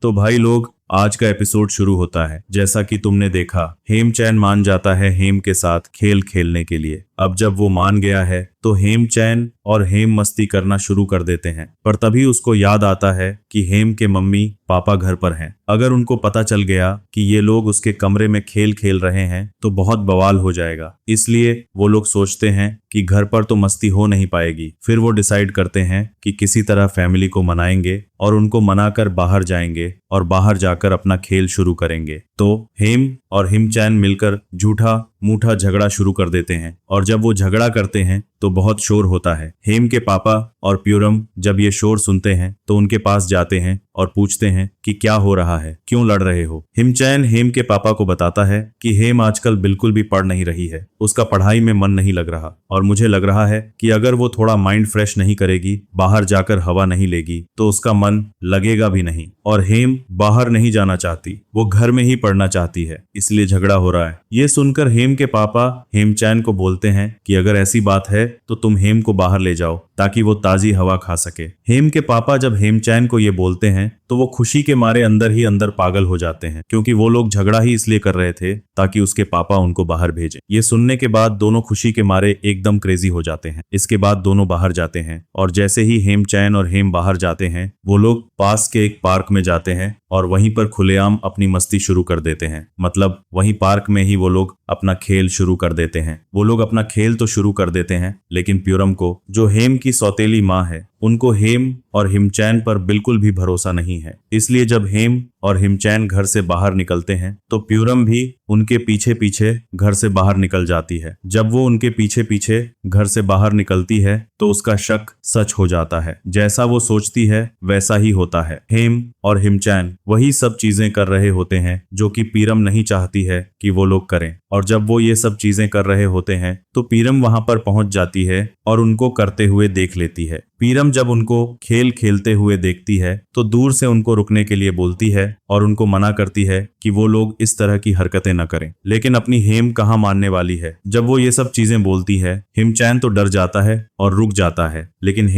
तो भाई लोग, आज का एपिसोड शुरू होता है। जैसा कि तुमने देखा, हेमचैन मान जाता है हेम के साथ खेल खेलने के लिए। अब जब वो मान गया है तो हेमचैन और हेम मस्ती करना शुरू कर देते हैं। पर तभी उसको याद आता है कि हेम के मम्मी पापा घर पर हैं। अगर उनको पता चल गया कि ये लोग उसके कमरे में खेल खेल रहे हैं तो बहुत बवाल हो जाएगा। इसलिए वो लोग सोचते हैं कि घर पर तो मस्ती हो नहीं पाएगी। फिर वो डिसाइड करते हैं कि किसी तरह फैमिली को मनाएंगे और उनको मनाकर बाहर जाएंगे और बाहर जाकर अपना खेल शुरू करेंगे। तो हेम और हिमचैन मिलकर झूठा मूठा झगड़ा शुरू कर देते हैं और जब वो झगड़ा करते हैं तो बहुत शोर होता है। हेम के पापा और प्यूरम जब ये शोर सुनते हैं तो उनके पास जाते हैं और पूछते हैं कि क्या हो रहा है, क्यों लड़ रहे हो। हिमचैन हेम के पापा को बताता है कि हेम आजकल बिल्कुल भी पढ़ नहीं रही है, उसका पढ़ाई में मन नहीं लग रहा और मुझे लग रहा है कि अगर वो थोड़ा माइंड फ्रेश नहीं करेगी, बाहर जाकर हवा नहीं लेगी तो उसका मन लगेगा भी नहीं। और हेम बाहर नहीं जाना चाहती, वो घर में ही पढ़ना चाहती है, इसलिए झगड़ा हो रहा है। ये सुनकर हेम के पापा हेमचैन को बोलते हैं कि अगर ऐसी बात है तो तुम हेम को बाहर ले जाओ ताकि वो ताजी हवा खा सके। हेम के पापा जब हेमचैन को ये बोलते हैं तो वो खुशी के मारे अंदर ही अंदर पागल हो जाते हैं, क्योंकि वो लोग झगड़ा ही इसलिए कर रहे थे ताकि उसके पापा उनको बाहर भेजें। ये सुनने के बाद दोनों खुशी के मारे एकदम क्रेजी हो जाते हैं। इसके बाद दोनों बाहर जाते हैं और जैसे ही हेमचैन और हेम बाहर जाते हैं वो लोग पास के एक पार्क में जाते हैं और वहीं पर खुलेआम अपनी मस्ती शुरू कर देते हैं। मतलब वहीं पार्क में ही वो लोग अपना खेल शुरू कर देते हैं। वो लोग अपना खेल तो शुरू कर देते हैं, लेकिन प्यूरम को, जो हेम की सौतेली माँ है, उनको हेम और हिमचैन पर बिल्कुल भी भरोसा नहीं है। इसलिए जब हेम और हिमचैन घर से बाहर निकलते हैं तो प्यूरम भी उनके पीछे पीछे घर से बाहर निकल जाती है। जब वो उनके पीछे पीछे घर से बाहर निकलती है तो उसका शक सच हो जाता है। जैसा वो सोचती है वैसा ही होता है। हेम और हिमचैन वही सब चीजें कर रहे होते हैं जो कि प्यूरम नहीं चाहती है कि वो लोग करें। और जब वो ये सब चीजें कर रहे होते हैं तो प्यूरम वहां पर पहुंच जाती है और उनको करते हुए देख लेती है। प्यूरम जब उनको खेल खेलते हुए देखती है तो दूर से उनको रुकने के लिए बोलती है और उनको मना करती है कि वो लोग इस तरह की हरकतें न करें। लेकिन अपनी हेम कहाँ मानने वाली है। जब वो ये सब चीजें बोलती है, हिमचैन तो डर जाता है और रुक जाता है, लेकिन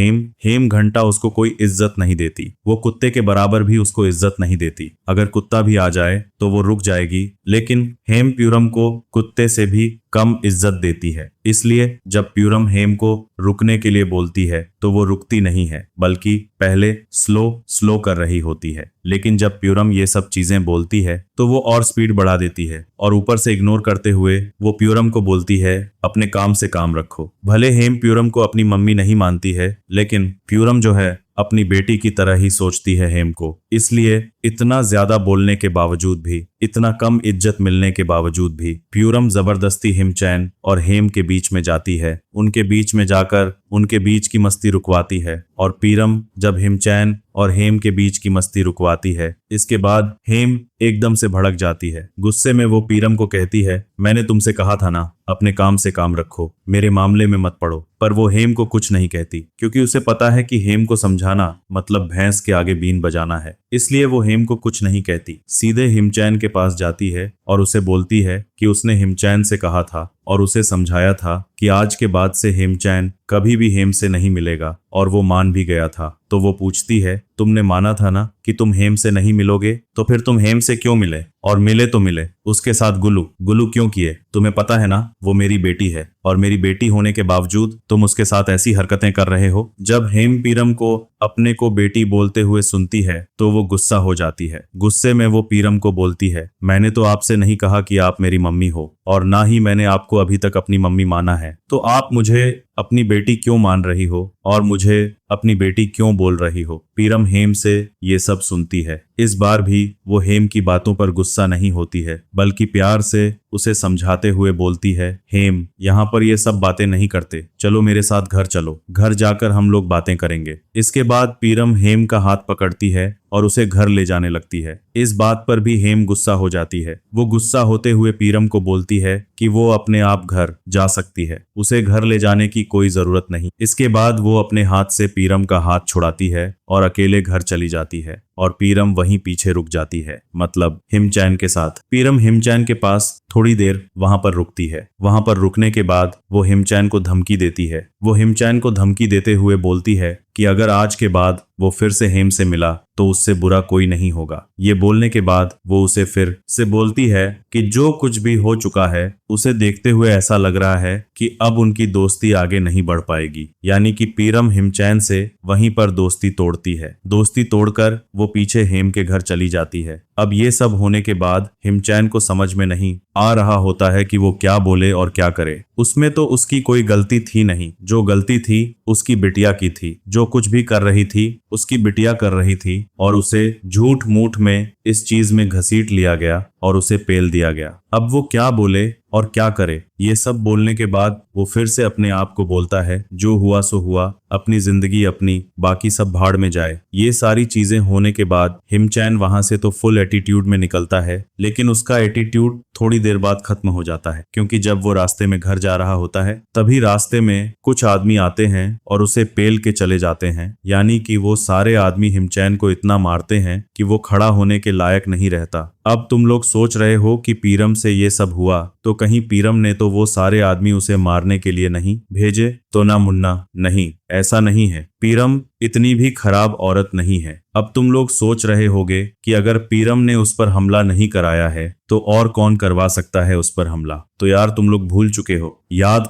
हेम घंटा उसको कोई इज्जत नहीं देती। वो कुत्ते के बराबर भी उसको इज्जत नहीं देती। अगर कुत्ता भी आ जाए तो वो रुक जाएगी, लेकिन हेम प्यूरम को कुत्ते से भी कम इज्जत देती है। इसलिए जब प्यूरम हेम को रुकने के लिए बोलती है तो वो रुकती नहीं है, बल्कि पहले स्लो कर रही होती है। लेकिन जब प्यूरम ये सब चीजें बोलती है तो वो और स्पीड बढ़ा देती है और ऊपर से इग्नोर करते हुए वो प्यूरम को बोलती है अपने काम से काम रखो। भले हेम प्यूरम को अपनी मम्मी नहीं मानती है, लेकिन प्यूरम जो है अपनी बेटी की तरह ही सोचती है हेम को। इसलिए इतना ज्यादा बोलने के बावजूद भी, इतना कम इज्जत मिलने के बावजूद भी प्यूरम जबरदस्ती हिमचैन और हेम के बीच में जाती है। उनके बीच में जाकर उनके बीच की मस्ती रुकवाती है और प्यूरम जब हिमचैन और हेम के बीच की मस्ती रुकवाती है, इसके बाद हेम एकदम से भड़क जाती है। गुस्से में वो प्यूरम को कहती है, मैंने तुमसे कहा था ना, अपने काम से काम रखो, मेरे मामले में मत पड़ो। पर वो हेम को कुछ नहीं कहती, क्योंकि उसे पता है कि हेम को समझाना मतलब भैंस के आगे बीन बजाना है। इसलिए वो हेम को कुछ नहीं कहती, सीधे हिमचैन के पास जाती है और उसे बोलती है कि उसने हिमचैन से कहा था और उसे समझाया था कि आज के बाद से हिमचैन कभी भी हेम से नहीं मिलेगा, और वो मान भी गया था। तो वो पूछती है, तुमने माना था ना कि तुम हेम से नहीं मिलोगे, तो फिर तुम हेम से क्यों मिले? और मिले तो मिले, उसके साथ गुलू क्यों किए? तुम्हें पता है ना वो मेरी बेटी है और मेरी बेटी होने के बावजूद तुम उसके साथ ऐसी हरकतें कर रहे हो। जब हेम प्यूरम को अपने को बेटी बोलते हुए सुनती है तो वो गुस्सा हो जाती है। गुस्से में वो प्यूरम को बोलती है, मैंने तो आपसे नहीं कहा कि आप मेरी मम्मी हो, और ना ही मैंने आपको अभी तक अपनी मम्मी माना है, तो आप मुझे अपनी बेटी क्यों मान रही हो और मुझे अपनी बेटी क्यों बोल रही हो? प्यूरम हेम से ये सब सुनती है। इस बार भी वो हेम की बातों पर गुस्सा नहीं होती है, बल्कि प्यार से उसे समझाते हुए बोलती है, हेम, यहाँ पर ये सब बातें नहीं करते, चलो मेरे साथ घर चलो, घर जाकर हम लोग बातें करेंगे। इसके बाद प्यूरम हेम का हाथ पकड़ती है और उसे घर ले जाने लगती है। इस बात पर भी हेम गुस्सा हो जाती है। वो गुस्सा होते हुए प्यूरम को बोलती है कि वो अपने आप घर जा सकती है, उसे घर ले जाने की कोई जरूरत नहीं। इसके बाद वो अपने हाथ से प्यूरम का हाथ छुड़ाती है और अकेले घर चली जाती है। और पीरम वहीं पीछे रुक जाती है, मतलब हिमचैन के साथ। पीरम हिमचैन के पास थोड़ी देर वहां पर रुकती है। वहां पर रुकने के बाद वो हिमचैन को धमकी देती है। वो हिमचैन को धमकी देते हुए बोलती है कि अगर आज के बाद वो फिर से हेम से मिला तो उससे बुरा कोई नहीं होगा। ये बोलने के बाद वो उसे फिर से बोलती है कि जो कुछ भी हो चुका है उसे देखते हुए ऐसा लग रहा है कि अब उनकी दोस्ती आगे नहीं बढ़ पाएगी। यानी कि पीरम हिमचैन से वहीं पर दोस्ती तोड़ती है। दोस्ती तोड़कर वो पीछे हेम के घर चली जाती है। अब ये सब होने के बाद हिमचैन को समझ में नहीं आ रहा होता है कि वो क्या बोले और क्या करे। उसमें तो उसकी कोई गलती थी नहीं। जो गलती थी उसकी बिटिया की थी। जो कुछ भी कर रही थी उसकी बिटिया कर रही थी और उसे झूठ मूठ में इस चीज में घसीट लिया गया और उसे पेल दिया गया। अब वो क्या बोले और क्या करे। ये सब बोलने के बाद वो फिर से अपने आप को बोलता है जो हुआ सो हुआ, अपनी जिंदगी अपनी, बाकी सब भाड़ में जाए। ये सारी चीजें होने के बाद हिमचैन वहां से तो फुल एटीट्यूड में निकलता है, लेकिन उसका एटीट्यूड थोड़ी देर बाद खत्म हो जाता है, क्योंकि जब वो रास्ते में घर जा रहा होता है तभी रास्ते में कुछ आदमी आते हैं और उसे पेल के चले जाते हैं। यानी कि वो सारे आदमी हिमचैन को इतना मारते हैं कि वो खड़ा होने के लायक नहीं रहता। अब तुम लोग सोच रहे हो कि पीरम से ये सब हुआ तो कहीं पीरम ने तो वो सारे आदमी उसे मारने के लिए नहीं भेजे तो ना मुन्ना? नहीं, ऐसा नहीं है। पीरम इतनी भी खराब औरत नहीं है। अब तुम लोग सोच रहे होगे कि अगर पीरम ने उस पर हमला नहीं कराया है तो और कौन करवा सकता है उस पर हमला? तो यार तुम लोग भूल चुके हो। याद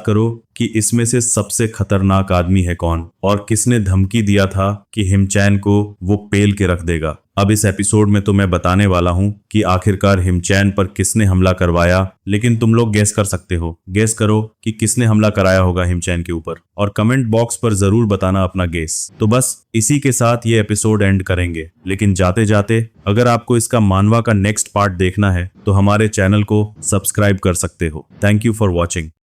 करो कि इसमें से सबसे खतरनाक आदमी है कौन और किसने धमकी दिया था कि हिमचैन को वो पेल के रख देगा। अब इस एपिसोड में तो मैं बताने वाला हूं कि आखिरकार हिमचैन पर किसने हमला करवाया, लेकिन तुम लोग गेस कर सकते हो। गेस करो कि किसने हमला कराया होगा हिमचैन के ऊपर और कमेंट बॉक्स पर जरूर बताना अपना गेस। तो बस इसी के साथ ये एपिसोड एंड करेंगे, लेकिन जाते जाते अगर आपको इसका मानवा का नेक्स्ट पार्ट देखना है तो हमारे चैनल को सब्सक्राइब कर सकते हो। Thank you for watching.